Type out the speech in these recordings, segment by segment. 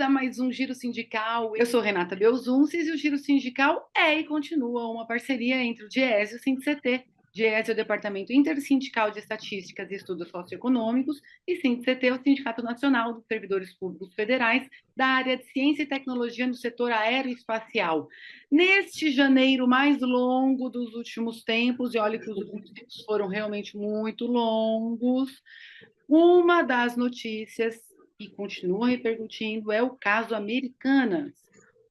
a mais um Giro Sindical. Eu sou Renata Belzunces e o Giro Sindical é e continua uma parceria entre o DIEESE e o SINDIC-CT. DIEESE é o Departamento Intersindical de Estatísticas e Estudos Socioeconômicos e SINDIC-CT é o Sindicato Nacional dos Servidores Públicos Federais da área de Ciência e Tecnologia no setor aeroespacial. Neste janeiro mais longo dos últimos tempos, e olha que os últimos tempos foram realmente muito longos, uma das notícias que continua repercutindo é o caso Americanas.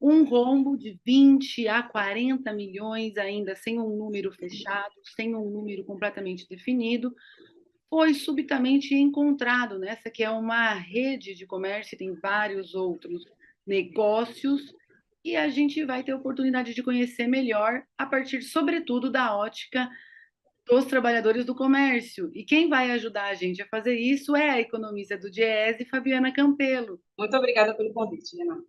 Um rombo de 20 a 40 milhões, ainda sem um número fechado, sem um número completamente definido, foi subitamente encontrado nessa que é uma rede de comércio, tem vários outros negócios, e a gente vai ter a oportunidade de conhecer melhor, a partir, sobretudo, da ótica dos trabalhadores do comércio. E quem vai ajudar a gente a fazer isso é a economista do DIEESE, Fabiana Campelo. Muito obrigada pelo convite, Renata.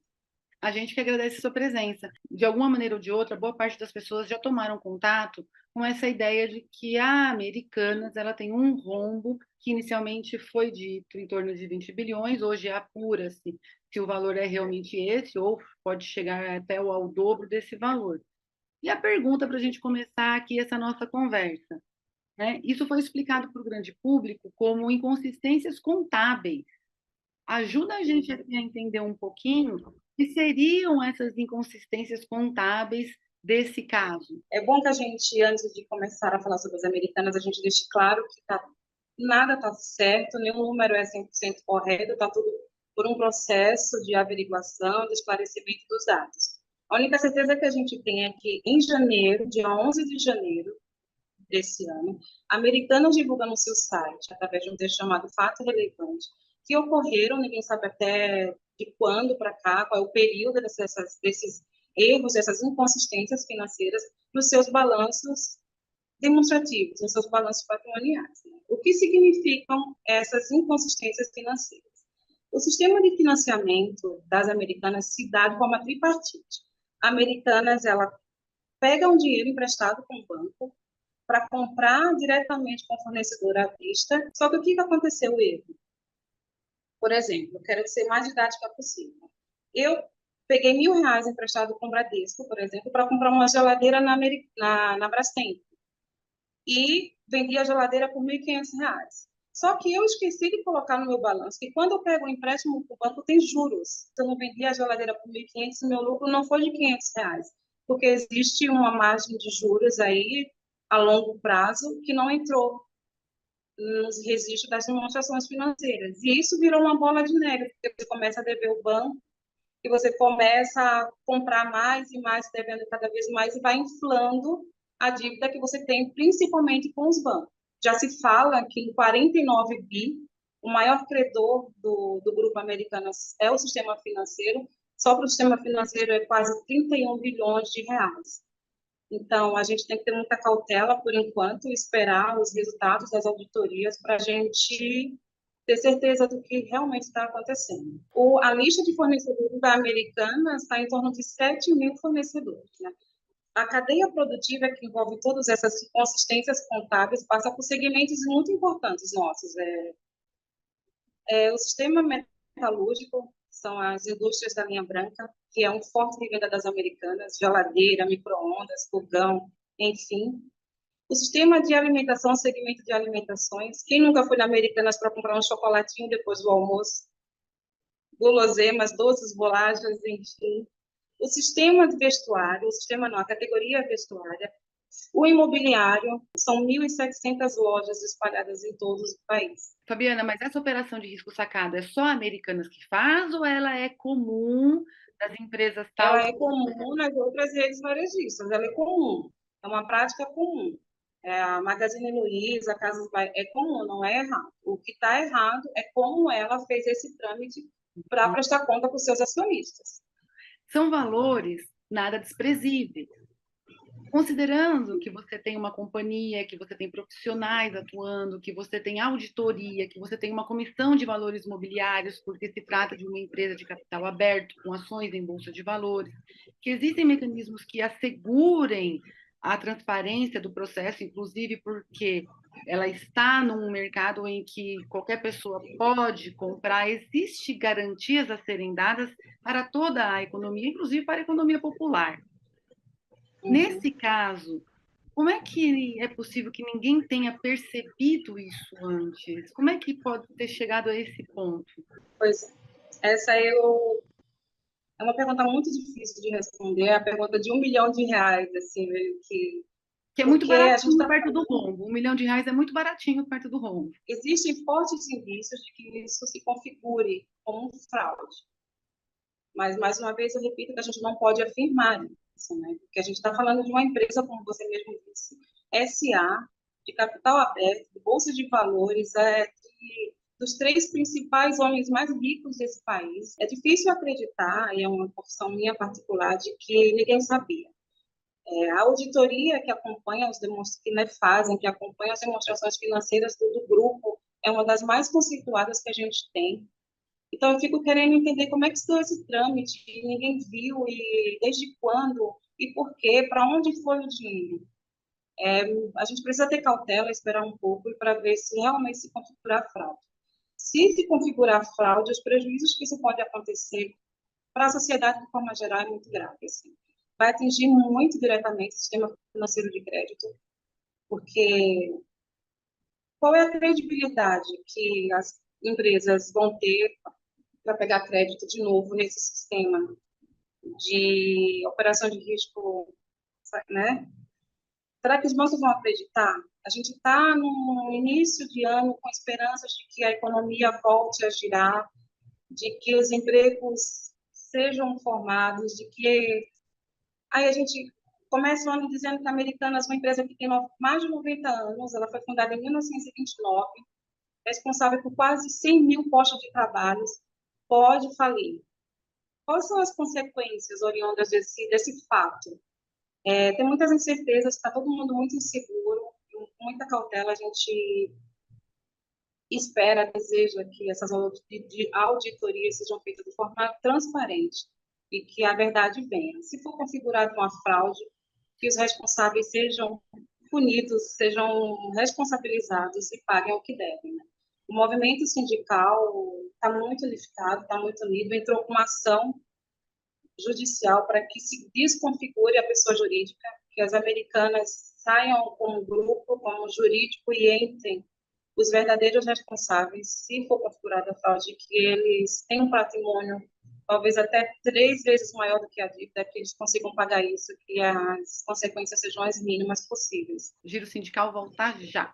A gente que agradece a sua presença. De alguma maneira ou de outra, boa parte das pessoas já tomaram contato com essa ideia de que a Americanas ela tem um rombo que inicialmente foi dito em torno de 20 bilhões, hoje apura-se se o valor é realmente esse ou pode chegar até ao dobro desse valor. E a pergunta para a gente começar aqui essa nossa conversa, né? Isso foi explicado para o grande público como inconsistências contábeis. Ajuda a gente a entender um pouquinho o que seriam essas inconsistências contábeis desse caso. É bom que a gente, antes de começar a falar sobre as Americanas, a gente deixe claro que nada está certo, nenhum número é 100% correto, está tudo por um processo de averiguação, de esclarecimento dos dados. A única certeza que a gente tem é que, em janeiro, dia 11 de janeiro desse ano, a Americanas divulga no seu site, através de um texto chamado Fato Relevante, que ocorreram, ninguém sabe até de quando para cá, qual é o período desses erros, dessas inconsistências financeiras nos seus balanços demonstrativos, nos seus balanços patrimoniais. Né? O que significam essas inconsistências financeiras? O sistema de financiamento das Americanas se dá de forma tripartite. A Americanas, ela pega um dinheiro emprestado com o banco para comprar diretamente com o fornecedor à vista, só que o que aconteceu o erro? Por exemplo, eu quero ser mais didática possível. Eu peguei R$ 1.000 emprestado com o Bradesco, por exemplo, para comprar uma geladeira na Brastemp. E vendi a geladeira por R$ 1.500. Só que eu esqueci de colocar no meu balanço que quando eu pego um empréstimo para o banco tem juros. Se eu não vendi a geladeira por 1.500, meu lucro não foi de R$ 500, porque existe uma margem de juros aí a longo prazo que não entrou nos registros das demonstrações financeiras. E isso virou uma bola de neve, porque você começa a dever o banco, e você começa a comprar mais e mais, devendo cada vez mais, e vai inflando a dívida que você tem, principalmente com os bancos. Já se fala que em 49 bi, o maior credor do Grupo Americanas é o sistema financeiro, só para o sistema financeiro é quase 31 bilhões de reais. Então, a gente tem que ter muita cautela, por enquanto, e esperar os resultados das auditorias para a gente ter certeza do que realmente está acontecendo. A lista de fornecedores da Americanas está em torno de 7 mil fornecedores. Né? A cadeia produtiva que envolve todas essas consistências contábeis passa por segmentos muito importantes nossos. O sistema metalúrgico, são as indústrias da linha branca, que é um forte de venda das Americanas, geladeira, micro-ondas, fogão, enfim. O sistema de alimentação, segmento de alimentações. Quem nunca foi na Americanas para comprar um chocolatinho depois do almoço? Guloseimas, doces, bolachas, enfim. O sistema de vestuário, o sistema não, a categoria vestuária. O imobiliário, são 1.700 lojas espalhadas em todos os países. Fabiana, mas essa operação de risco sacado é só a Americanas que faz ou ela é comum das empresas tal? Ela é comum nas outras redes varejistas, ela é comum, é uma prática comum. A Magazine Luiza, a Casas Bahia, é comum, não é errado. O que está errado é como ela fez esse trâmite para prestar conta para os seus acionistas. São valores nada desprezíveis. Considerando que você tem uma companhia, que você tem profissionais atuando, que você tem auditoria, que você tem uma comissão de valores imobiliários, porque se trata de uma empresa de capital aberto, com ações em bolsa de valores, que existem mecanismos que assegurem a transparência do processo, inclusive porque ela está num mercado em que qualquer pessoa pode comprar, existe garantias a serem dadas para toda a economia, inclusive para a economia popular. Uhum. Nesse caso, como é que é possível que ninguém tenha percebido isso antes? Como é que pode ter chegado a esse ponto? Pois é, essa é uma pergunta muito difícil de responder, é a pergunta de R$ 1 milhão, assim, meio que, Que é muito porque a gente baratinho está perto do falando, rombo. R$ 1 milhão é muito baratinho perto do rombo. existem fortes indícios de que isso se configure como um fraude. Mas, mais uma vez, eu repito que a gente não pode afirmar isso, né? Porque a gente está falando de uma empresa, como você mesmo disse, SA, de capital aberto, de bolsa de valores, dos três principais homens mais ricos desse país. É difícil acreditar, e é uma profissão minha particular, de que ninguém sabia. A auditoria que acompanha que acompanha as demonstrações financeiras do grupo, é uma das mais conceituadas que a gente tem. Então, eu fico querendo entender como é que se deu esse trâmite, e ninguém viu, e desde quando, e por quê, para onde foi o dinheiro. A gente precisa ter cautela, esperar um pouco, para ver se realmente se configurar fraude. Se configurar fraude, os prejuízos que isso pode acontecer para a sociedade, de forma geral, é muito grave. Assim. Vai atingir muito diretamente o sistema financeiro de crédito, porque qual é a credibilidade que as empresas vão ter para pegar crédito de novo nesse sistema de operação de risco, né? Será que os bancos vão acreditar? A gente está no início de ano com esperanças de que a economia volte a girar, de que os empregos sejam formados, de que... Aí a gente começa o ano dizendo que a Americanas, uma empresa que tem mais de 90 anos, ela foi fundada em 1929, responsável por quase 100 mil postos de trabalho, pode falir. Quais são as consequências oriundas desse fato? Tem muitas incertezas, está todo mundo muito inseguro, com muita cautela, a gente espera, deseja que essas auditorias sejam feitas de forma transparente e que a verdade venha. Se for configurada uma fraude, que os responsáveis sejam punidos, sejam responsabilizados e paguem o que devem. Né? O movimento sindical está muito unificado, está muito unido, entrou com uma ação judicial para que se desconfigure a pessoa jurídica, que as americanas saiam como grupo, como jurídico e entrem os verdadeiros responsáveis, se for configurada a fraude, que eles têm um patrimônio talvez até 3 vezes maior do que a dívida, que eles consigam pagar isso, que as consequências sejam as mínimas possíveis. O giro sindical voltar já.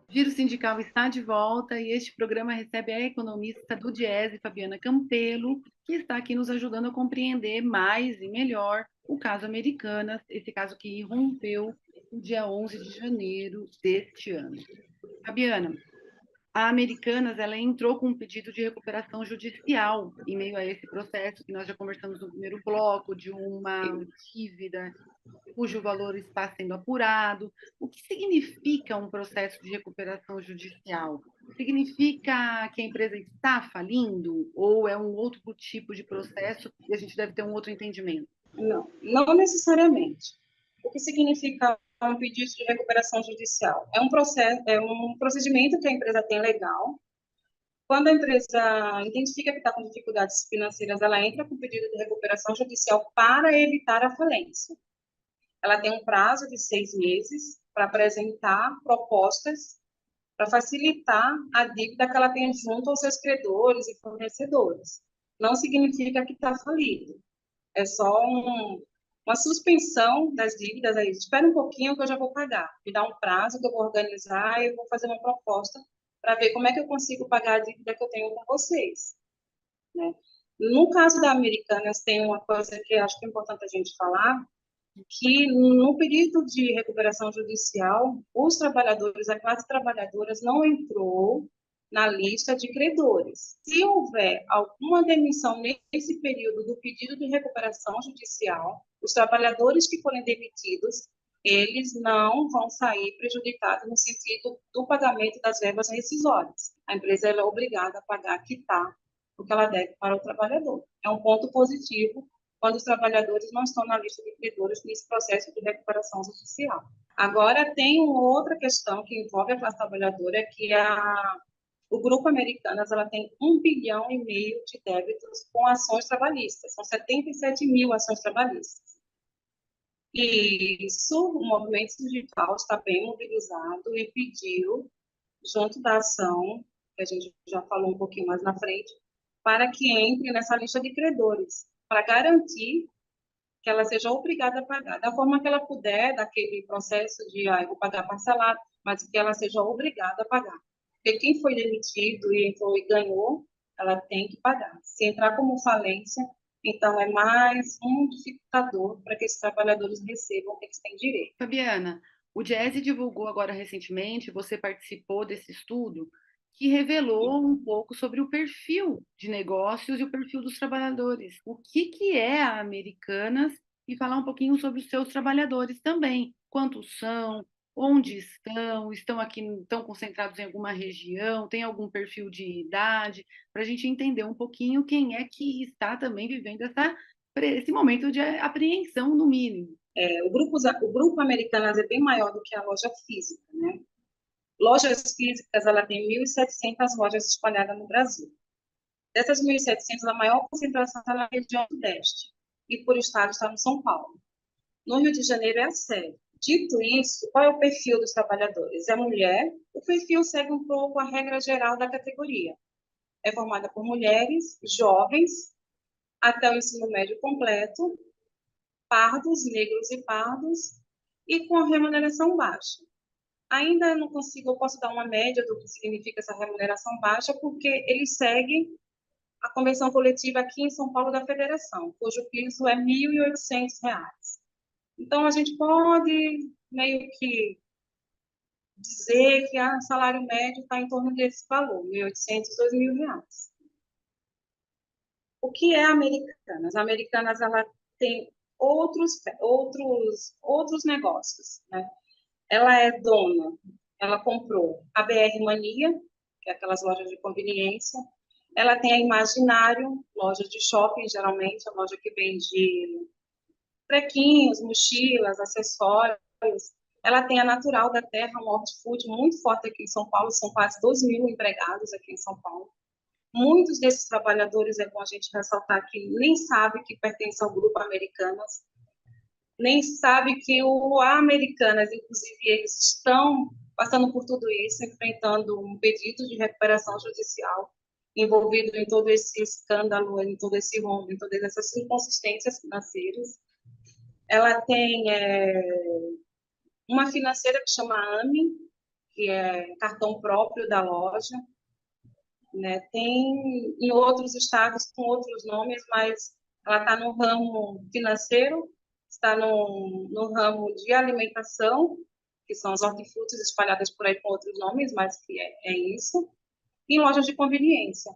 Giro Sindical está de volta e este programa recebe a economista do Diese, Fabiana Campelo, que está aqui nos ajudando a compreender mais e melhor o caso Americanas, esse caso que irrompeu no dia 11 de janeiro deste ano. Fabiana, a Americanas ela entrou com um pedido de recuperação judicial em meio a esse processo que nós já conversamos no primeiro bloco, de uma dívida cujo valor está sendo apurado. O que significa um processo de recuperação judicial? Significa que a empresa está falindo ou é um outro tipo de processo e a gente deve ter um outro entendimento? Não, não necessariamente. O que significa um pedido de recuperação judicial? É um procedimento que a empresa tem legal. Quando a empresa identifica que está com dificuldades financeiras, ela entra com pedido de recuperação judicial para evitar a falência. Ela tem um prazo de 6 meses para apresentar propostas para facilitar a dívida que ela tem junto aos seus credores e fornecedores. Não significa que está falido. É só uma suspensão das dívidas. Aí, espera um pouquinho que eu já vou pagar. Me dá um prazo que eu vou organizar e eu vou fazer uma proposta para ver como é que eu consigo pagar a dívida que eu tenho com vocês. Né? No caso da Americanas, tem uma coisa que acho que é importante a gente falar, que no período de recuperação judicial, os trabalhadores, a classe trabalhadora não entrou na lista de credores. Se houver alguma demissão nesse período do pedido de recuperação judicial, os trabalhadores que forem demitidos eles não vão sair prejudicados no sentido do pagamento das verbas rescisórias. A empresa ela é obrigada a pagar, quitar o que ela deve para o trabalhador. É um ponto positivo quando os trabalhadores não estão na lista de credores nesse processo de recuperação judicial. Agora, tem uma outra questão que envolve a classe trabalhadora, que o Grupo Americanas ela tem 1,5 bilhão de débitos com ações trabalhistas. São 77 mil ações trabalhistas. E isso, o movimento sindical está bem mobilizado e pediu, junto da ação, que a gente já falou um pouquinho mais na frente, para que entre nessa lista de credores, para garantir que ela seja obrigada a pagar, da forma que ela puder, daquele processo de, eu vou pagar parcelado, mas que ela seja obrigada a pagar. Porque quem foi demitido e entrou e ganhou, ela tem que pagar. Se entrar como falência, então é mais um dificultador para que esses trabalhadores recebam o que eles têm direito. Fabiana, o Diese divulgou agora recentemente, você participou desse estudo, que revelou um pouco sobre o perfil de negócios e o perfil dos trabalhadores. O que é a Americanas e falar um pouquinho sobre os seus trabalhadores também. Quantos são? Onde estão? Estão aqui, estão concentrados em alguma região? Tem algum perfil de idade? Para a gente entender um pouquinho quem é que está também vivendo esse momento de apreensão, no mínimo. O grupo Americanas é bem maior do que a loja física, né? Lojas físicas, ela tem 1.700 lojas espalhadas no Brasil. Dessas 1.700, a maior concentração está na região sudeste, e por estado está no São Paulo. No Rio de Janeiro é a sede. Dito isso, qual é o perfil dos trabalhadores? É mulher, o perfil segue um pouco a regra geral da categoria. É formada por mulheres, jovens, até o ensino médio completo, pardos, negros e pardos, e com a remuneração baixa. Ainda não consigo, eu posso dar uma média do que significa essa remuneração baixa, porque ele segue a convenção coletiva aqui em São Paulo da Federação, cujo piso é R$ 1.800. Então, a gente pode meio que dizer que o salário médio está em torno desse valor, R$ 1.800, R$ 2.000. O que é Americanas? A Americanas ela tem outros negócios, né? Ela é dona, ela comprou a BR Mania, que é aquelas lojas de conveniência. Ela tem a Imaginário, loja de shopping, geralmente, a loja que vende trequinhos, mochilas, acessórios. Ela tem a Natural da Terra, um hortifruti muito forte aqui em São Paulo, são quase 2.000 empregados aqui em São Paulo. Muitos desses trabalhadores, é bom a gente ressaltar que nem sabe que pertence ao Grupo Americanas, nem sabe que o Americanas, inclusive, eles estão passando por tudo isso, enfrentando um pedido de recuperação judicial, envolvido em todo esse escândalo, em todo esse rombo, em todas essas inconsistências financeiras. Ela tem uma financeira que chama AMI, que é cartão próprio da loja, né? Tem em outros estados com outros nomes, mas ela está no ramo financeiro, está no ramo de alimentação, que são os hortifrutis espalhadas por aí com outros nomes, mas que é isso, e em lojas de conveniência.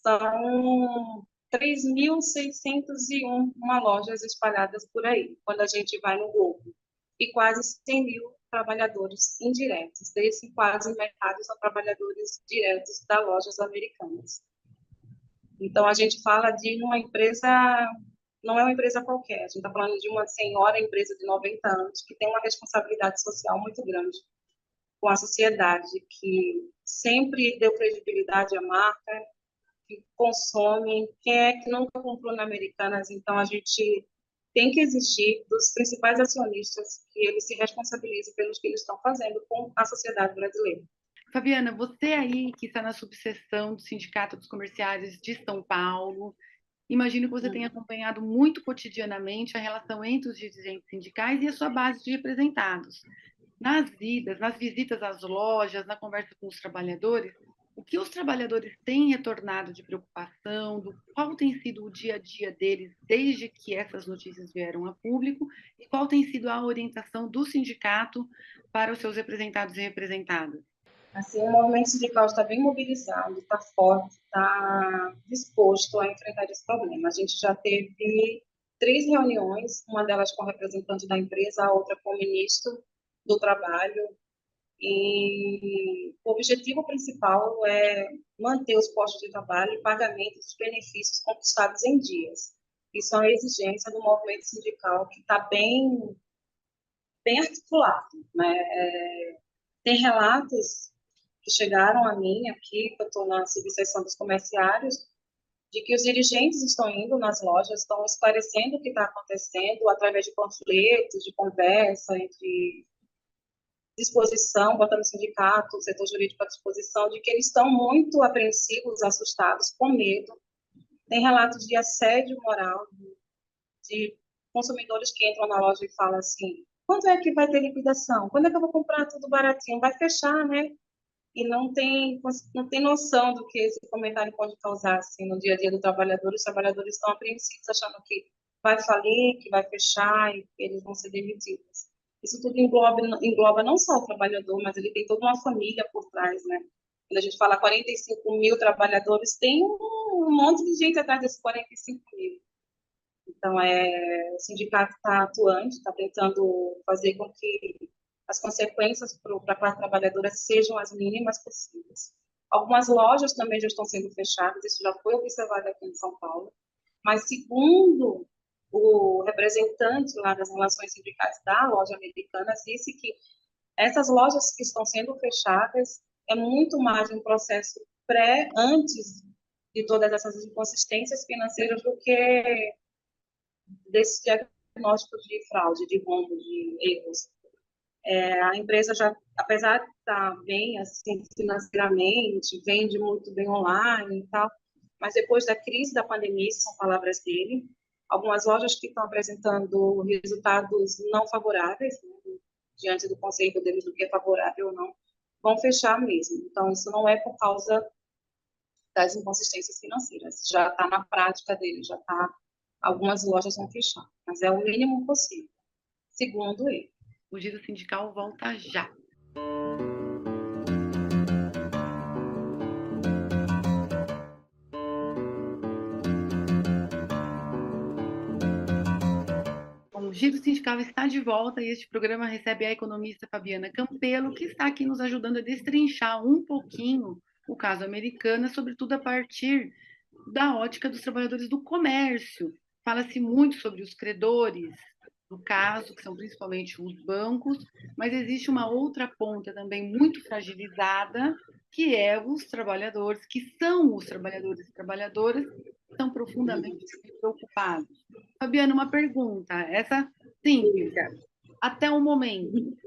São 3.601 lojas espalhadas por aí, quando a gente vai no Google, e quase 100 mil trabalhadores indiretos. Desse quase metade são trabalhadores diretos das lojas americanas. Então, a gente fala de uma empresa, não é uma empresa qualquer, a gente está falando de uma senhora empresa de 90 anos, que tem uma responsabilidade social muito grande com a sociedade, que sempre deu credibilidade à marca, que consome, quem é que nunca comprou na Americanas, então a gente tem que exigir dos principais acionistas que eles se responsabilizem pelos que eles estão fazendo com a sociedade brasileira. Fabiana, você aí que está na subseção do Sindicato dos Comerciários de São Paulo, imagino que você tenha acompanhado muito cotidianamente a relação entre os dirigentes sindicais e a sua base de representados. Nas visitas às lojas, na conversa com os trabalhadores, o que os trabalhadores têm retornado de preocupação, qual tem sido o dia a dia deles desde que essas notícias vieram a público e qual tem sido a orientação do sindicato para os seus representados e representadas? Assim, o movimento sindical está bem mobilizado, está forte, está disposto a enfrentar esse problema. A gente já teve 3 reuniões, uma delas com o representante da empresa, a outra com o ministro do Trabalho, e o objetivo principal é manter os postos de trabalho e pagamento dos benefícios conquistados em dias. Isso é uma exigência do movimento sindical que está bem articulado, né? Tem relatos que chegaram a mim aqui, que eu estou na subseção dos comerciários, de que os dirigentes estão indo nas lojas, estão esclarecendo o que está acontecendo através de panfletos, de conversa, de disposição, botando o sindicato, o setor jurídico à disposição, de que eles estão muito apreensivos, assustados, com medo. Tem relatos de assédio moral, de consumidores que entram na loja e falam assim: quando é que vai ter liquidação? Quando é que eu vou comprar tudo baratinho? Vai fechar, né? E não tem noção do que esse comentário pode causar assim, no dia a dia do trabalhador. Os trabalhadores estão apreensivos, achando que vai falir, que vai fechar e que eles vão ser demitidos. Isso tudo engloba não só o trabalhador, mas ele tem toda uma família por trás, né? Quando a gente fala 45 mil trabalhadores, tem um monte de gente atrás desses 45 mil. Então, o sindicato está atuante, está tentando fazer com que as consequências para a classe trabalhadora sejam as mínimas possíveis. Algumas lojas também já estão sendo fechadas, isso já foi observado aqui em São Paulo, mas segundo o representante lá das relações sindicais da loja Americanas, disse que essas lojas que estão sendo fechadas é muito mais um processo antes de todas essas inconsistências financeiras do que desse diagnóstico de fraude, de rombo, de erros. A empresa já, apesar de estar bem assim financeiramente, vende muito bem online e tal, mas depois da crise da pandemia, são palavras dele, algumas lojas que estão apresentando resultados não favoráveis, né, diante do conceito deles do que é favorável ou não, vão fechar mesmo. Então, isso não é por causa das inconsistências financeiras, já está na prática dele, já está. Algumas lojas vão fechar, mas é o mínimo possível, segundo ele. O Giro Sindical volta já. Bom, o Giro Sindical está de volta e este programa recebe a economista Fabiana Campelo, que está aqui nos ajudando a destrinchar um pouquinho o caso Americanas, sobretudo a partir da ótica dos trabalhadores do comércio. Fala-se muito sobre os credores do caso, que são principalmente os bancos, mas existe uma outra ponta também muito fragilizada, que é os trabalhadores, que são os trabalhadores e trabalhadoras, que estão profundamente preocupados. Fabiana, uma pergunta, essa simples. Até o momento,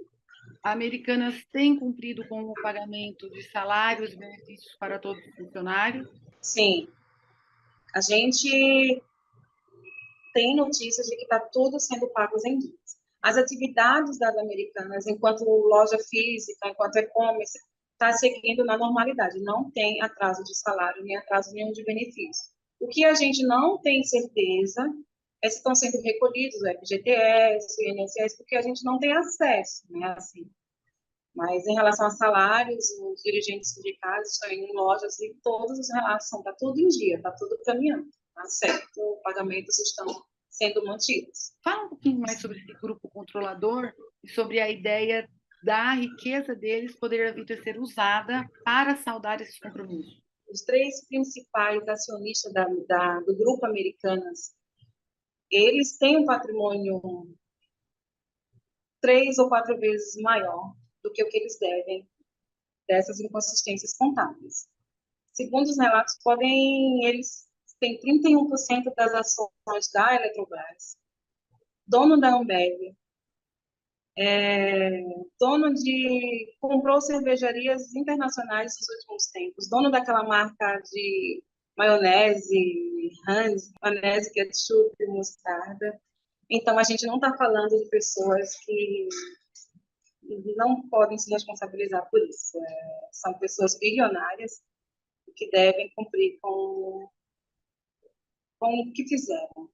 a Americanas tem cumprido com o pagamento de salários e benefícios para todos os funcionários? Sim, a gente tem notícias de que está tudo sendo pago em dias. As atividades das Americanas, enquanto loja física, enquanto e-commerce, está seguindo na normalidade. Não tem atraso de salário, nem atraso nenhum de benefício. O que a gente não tem certeza é se estão sendo recolhidos o FGTS, o INSS, porque a gente não tem acesso, né, assim. Mas em relação a salários, os dirigentes sindicais estão indo em lojas e todos os relatos está tudo em dia, está tudo caminhando, tá certo? Pagamentos estão sendo mantidos. Fala um pouquinho mais sobre esse grupo controlador e sobre a ideia da riqueza deles poder vir a ser usada para saldar esses compromissos. Os 3 principais acionistas do grupo Americanas, eles têm um patrimônio 3 ou 4 vezes maior do que o que eles devem dessas inconsistências contábeis. Segundo os relatos, eles têm 31% das ações da Eletrobras, dono da Ambev, comprou cervejarias internacionais nos últimos tempos, dono daquela marca de maionese, Hans, maionese, ketchup, mostarda. Então, a gente não está falando de pessoas que não podem se responsabilizar por isso. São pessoas bilionárias que devem cumprir com o que fizeram.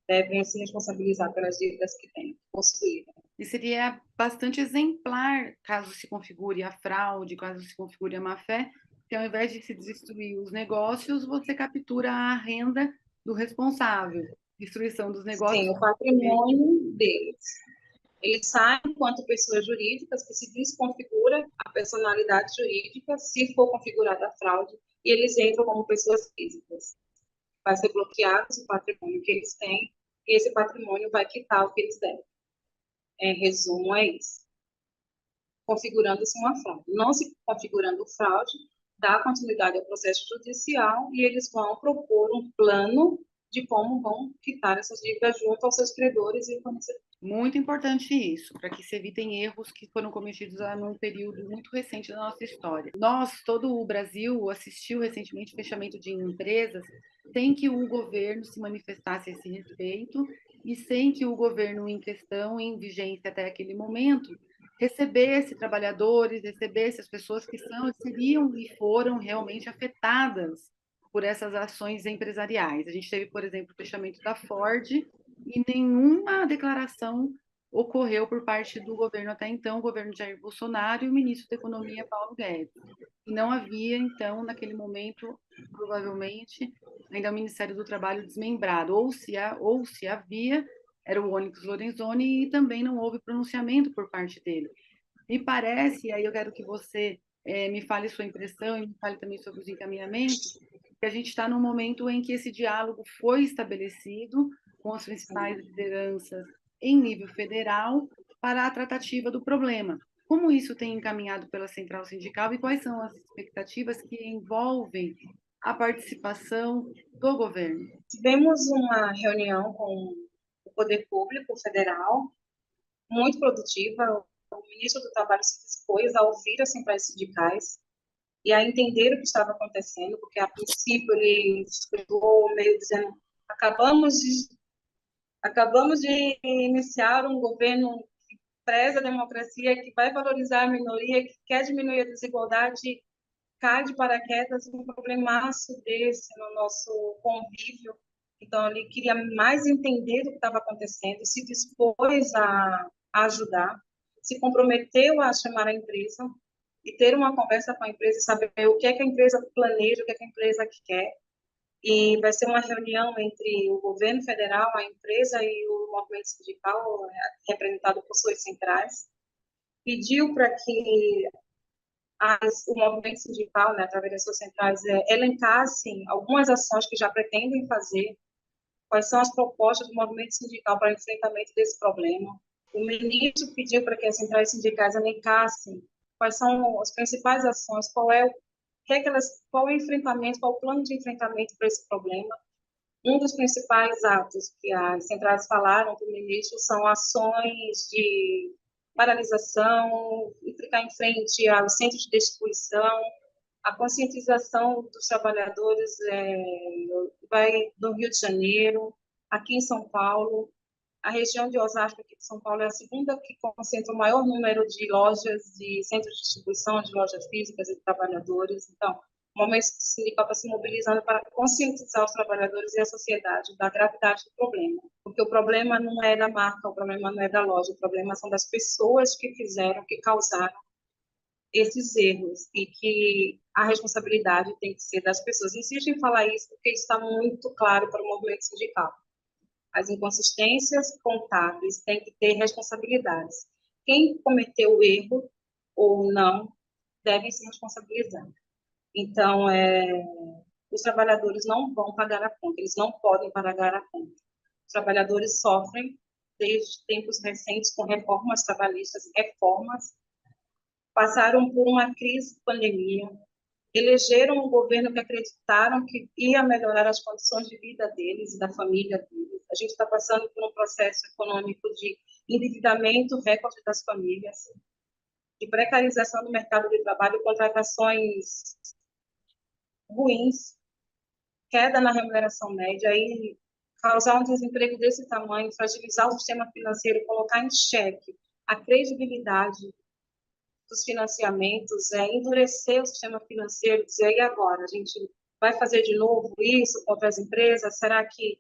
Devem se responsabilizar pelas dívidas que têm possuído. E seria bastante exemplar, caso se configure a fraude, caso se configure a má-fé, que ao invés de se destruir os negócios, você captura a renda do responsável. destruição dos negócios. Sim, o patrimônio deles. Eles saem enquanto pessoas jurídicas, que se desconfigura a personalidade jurídica, se for configurada a fraude, e eles entram como pessoas físicas. Vai ser bloqueado o patrimônio que eles têm, e esse patrimônio vai quitar o que eles devem. Em resumo, é isso. Configurando-se uma fraude. Não se configurando fraude, dá continuidade ao processo judicial e eles vão propor um plano de como vão quitar essas dívidas junto aos seus credores e fornecedores. Muito importante isso, para que se evitem erros que foram cometidos num período muito recente da nossa história. Nós, todo o Brasil, assistiu recentemente o fechamento de empresas sem que o governo se manifestasse a esse respeito e sem que o governo em questão, em vigência até aquele momento, recebesse trabalhadores, recebesse as pessoas que seriam e foram realmente afetadas por essas ações empresariais. A gente teve, por exemplo, o fechamento da Ford, e nenhuma declaração ocorreu por parte do governo até então, o governo de Jair Bolsonaro e o ministro da Economia, Paulo Guedes. E não havia, então, naquele momento, provavelmente, ainda o Ministério do Trabalho desmembrado, ou se havia, era o Onyx Lorenzoni, e também não houve pronunciamento por parte dele. Me parece, e aí eu quero que você me fale sua impressão e me fale também sobre os encaminhamentos, que a gente está num momento em que esse diálogo foi estabelecido com as principais lideranças em nível federal para a tratativa do problema. Como isso tem encaminhado pela Central Sindical e quais são as expectativas que envolvem a participação do governo? Tivemos uma reunião com o Poder Público Federal, muito produtiva. O ministro do Trabalho se dispôs a ouvir as centrais sindicais e a entender o que estava acontecendo, porque a princípio ele chegou meio dizendo: acabamos de iniciar um governo que preza a democracia, que vai valorizar a minoria, que quer diminuir a desigualdade, cai de paraquedas um problemaço desse no nosso convívio. Então, ele queria mais entender do que estava acontecendo, se dispôs a ajudar, se comprometeu a chamar a empresa e ter uma conversa com a empresa e saber o que é que a empresa planeja, o que é que a empresa quer. E vai ser uma reunião entre o governo federal, a empresa e o movimento sindical, representado por suas centrais. Pediu para que o movimento sindical, né, através das suas centrais, elencassem algumas ações que já pretendem fazer, quais são as propostas do movimento sindical para o enfrentamento desse problema. O ministro pediu para que as centrais sindicais elencassem quais são as principais ações, qual é o enfrentamento, qual é o plano de enfrentamento para esse problema. Um dos principais atos que as centrais falaram para o ministro são ações de paralisação, ficar em frente aos centros de distribuição, a conscientização dos trabalhadores vai no Rio de Janeiro, aqui em São Paulo. A região de Osasco, aqui de São Paulo, é a segunda que concentra o maior número de lojas, de centros de distribuição, de lojas físicas e de trabalhadores. Então, o movimento sindical está se mobilizando para conscientizar os trabalhadores e a sociedade da gravidade do problema. Porque o problema não é da marca, o problema não é da loja, o problema são das pessoas que fizeram, que causaram esses erros e que a responsabilidade tem que ser das pessoas. Insisto em falar isso porque isso está muito claro para o movimento sindical. As inconsistências contábeis têm que ter responsabilidades. Quem cometeu o erro ou não deve se responsabilizar. Então, os trabalhadores não vão pagar a conta, eles não podem pagar a conta. Os trabalhadores sofrem desde tempos recentes com reformas trabalhistas, passaram por uma crise de pandemia, elegeram um governo que acreditaram que ia melhorar as condições de vida deles e da família deles. A gente está passando por um processo econômico de endividamento recorde das famílias, de precarização do mercado de trabalho, contratações ruins, queda na remuneração média, e causar um desemprego desse tamanho, fragilizar o sistema financeiro, colocar em xeque a credibilidade dos financiamentos, endurecer o sistema financeiro, dizer: e agora? A gente vai fazer de novo isso contra as empresas? Será que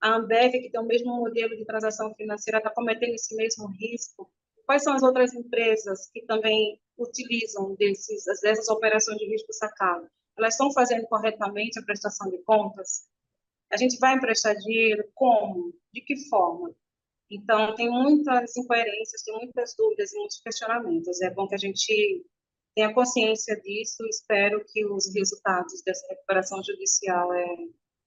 a Ambev, que tem o mesmo modelo de transação financeira, está cometendo esse mesmo risco? Quais são as outras empresas que também utilizam dessas operações de risco sacado? Elas estão fazendo corretamente a prestação de contas? A gente vai emprestar dinheiro? Como? De que forma? Então, tem muitas incoerências, tem muitas dúvidas e muitos questionamentos. É bom que a gente tenha consciência disso. Espero que os resultados dessa recuperação judicial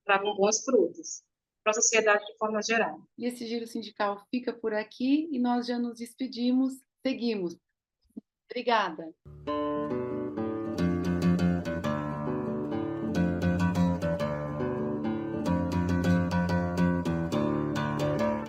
tragam bons frutos para a sociedade de forma geral. E esse giro sindical fica por aqui e nós já nos despedimos. Seguimos. Obrigada.